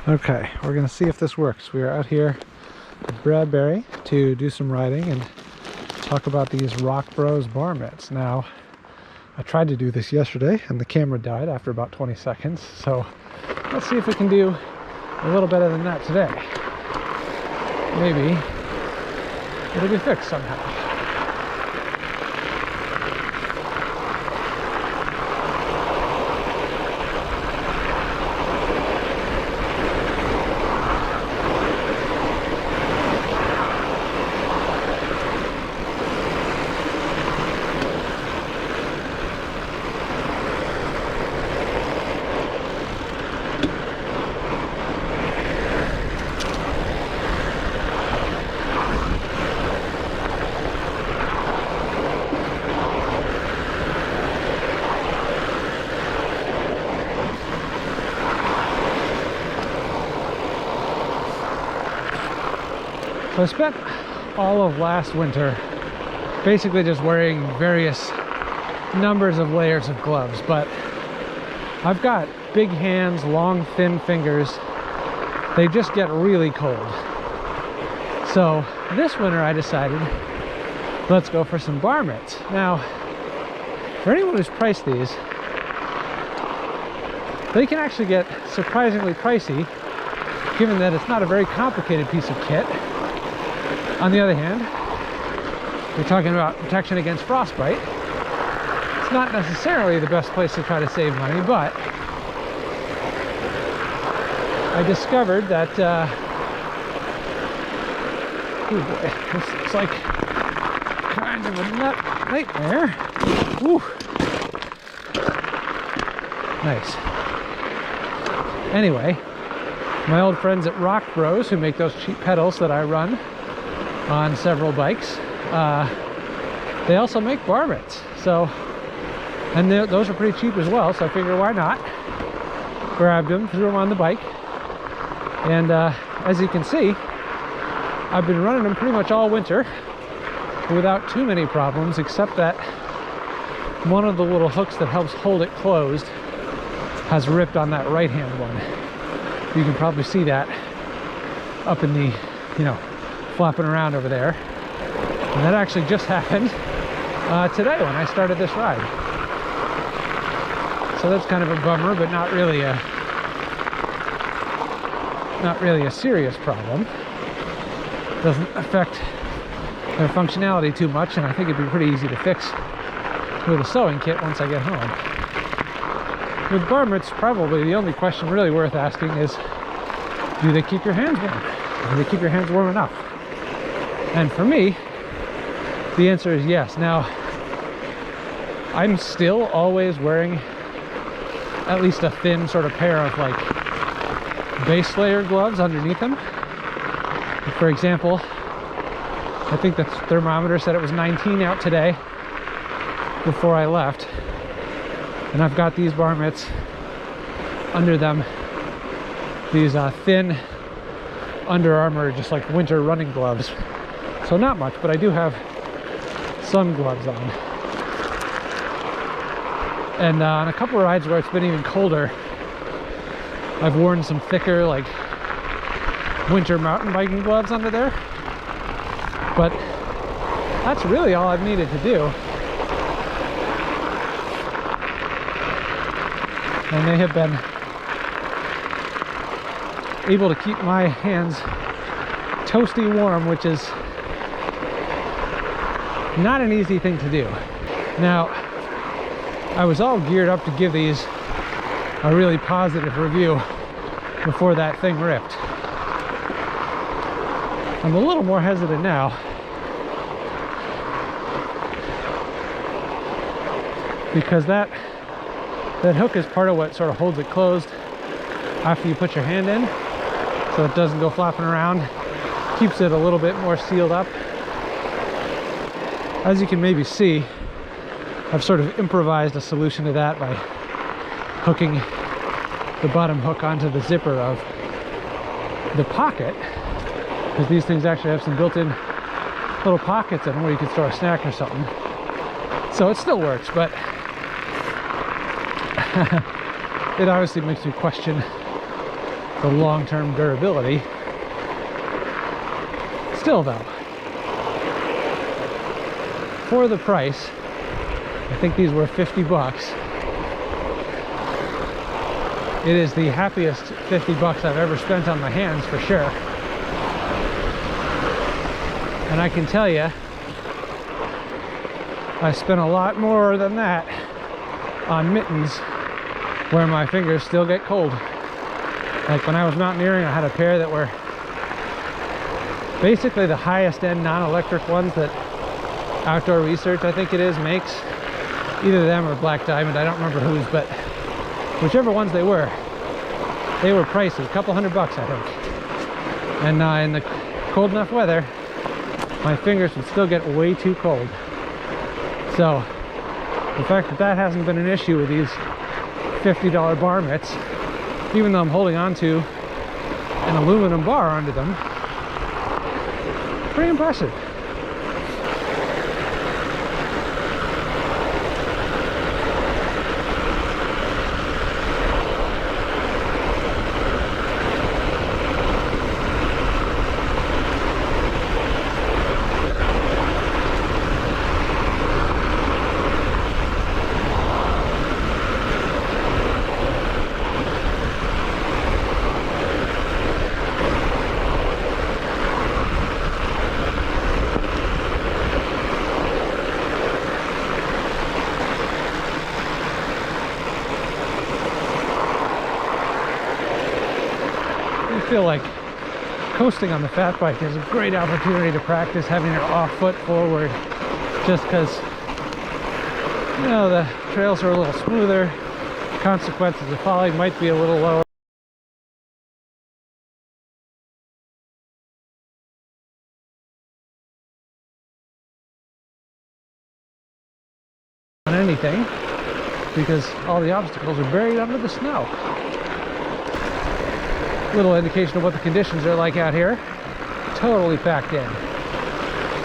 Okay, we're gonna see if this works. We are out here at Bradbury to do some riding and talk about these Rockbros bar mitts. Now, I tried to do this yesterday and the camera died after about 20 seconds, so let's see if we can do a little better than that today. Maybe it'll be fixed somehow. So I spent all of last winter basically just wearing various numbers of layers of gloves, but I've got big hands, long, thin fingers. They just get really cold. So this winter I decided, let's go for some bar mitts. Now, for anyone who's priced these, they can actually get surprisingly pricey, given that it's not a very complicated piece of kit. On the other hand, we're talking about protection against frostbite. It's not necessarily the best place to try to save money, but I discovered that, oh boy, this looks like kind of a nightmare. Woo. Nice. Anyway, my old friends at Rockbros, who make those cheap pedals that I run on several bikes, they also make bar mitts. So, and those are pretty cheap as well, so I figure why not? Grabbed them, threw them on the bike, and as you can see, I've been running them pretty much all winter without too many problems, except that one of the little hooks that helps hold it closed has ripped on that right hand one. You can probably see that up in the, flopping around over there. And that actually just happened today when I started this ride. So that's kind of a bummer, but not really a serious problem. Doesn't affect their functionality too much, and I think it'd be pretty easy to fix with a sewing kit once I get home. With bar mitts, probably the only question really worth asking is, do they keep your hands warm? Do they keep your hands warm enough? And for me, the answer is yes. Now, I'm still always wearing at least a thin sort of pair of like base layer gloves underneath them. For example, I think the thermometer said it was 19 out today before I left. And I've got these bar mitts under them, these thin Under Armour, just like winter running gloves. So not much, but I do have some gloves on. And on a couple of rides where it's been even colder, I've worn some thicker, like winter mountain biking gloves under there. But that's really all I've needed to do. And they have been able to keep my hands toasty warm, which is not an easy thing to do. Now, I was all geared up to give these a really positive review before that thing ripped. I'm a little more hesitant now, because that hook is part of what sort of holds it closed after you put your hand in, so it doesn't go flopping around, keeps it a little bit more sealed up. As you can maybe see, I've sort of improvised a solution to that by hooking the bottom hook onto the zipper of the pocket, because these things actually have some built-in little pockets in them where you can store a snack or something. So it still works, but it obviously makes me question the long-term durability. Still though, for the price, I think these were 50 bucks. It is the happiest 50 bucks I've ever spent on my hands for sure. And I can tell you, I spent a lot more than that on mittens where my fingers still get cold. Like when I was mountaineering, I had a pair that were basically the highest end non-electric ones that Outdoor Research, I think it is, makes. Either them or Black Diamond, I don't remember whose, but whichever ones they were pricey, a couple $100 I think. And in the cold enough weather, my fingers would still get way too cold. So the fact that that hasn't been an issue with these $50 bar mitts, even though I'm holding on to an aluminum bar under them, pretty impressive. I feel like coasting on the fat bike is a great opportunity to practice having your off foot forward, just because, you know, the trails are a little smoother, consequences of falling might be a little lower. On anything, because all the obstacles are buried under the snow. Little indication of what the conditions are like out here. Totally packed in.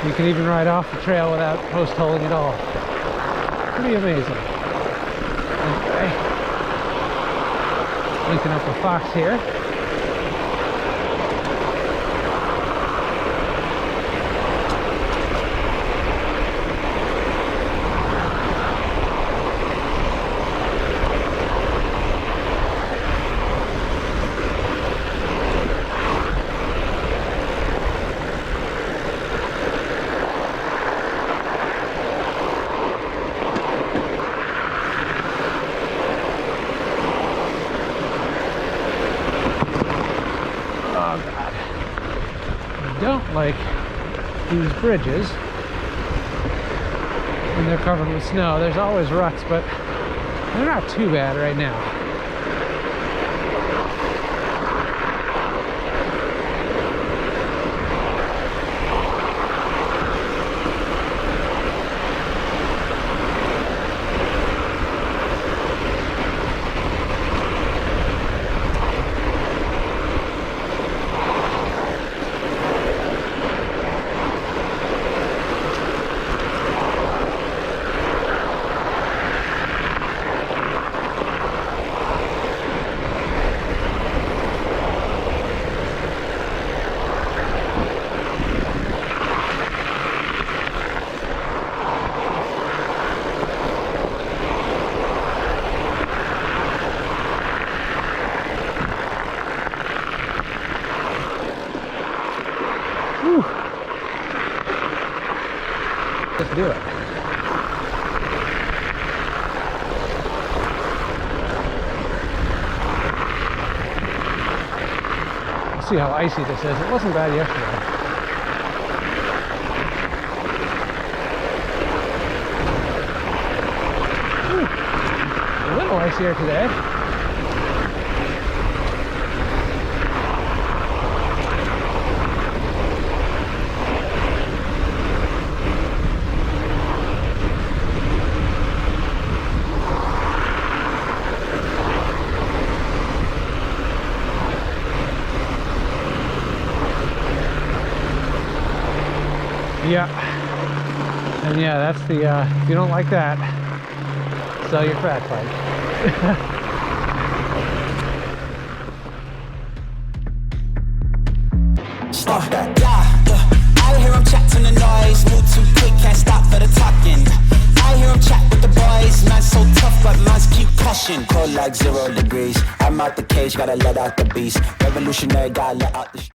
You can even ride off the trail without post-holing at all. Pretty amazing. Anyway, linking up with Fox here. Don't like these bridges when they're covered with snow. There's always ruts, but they're not too bad right now. Let's do it. Let's see how icy this is. It wasn't bad yesterday. A little icier today. Yeah, and yeah, that's the, if you don't like that, sell your fat bike. Stop that. I hear him chat to the noise. Move too quick, can't stop for the talking. I hear him chat with the boys. Man's so tough, but man's keep pushing. Cold like 0 degrees. I'm out the cage, gotta let out the beast. Revolutionary, gotta let out the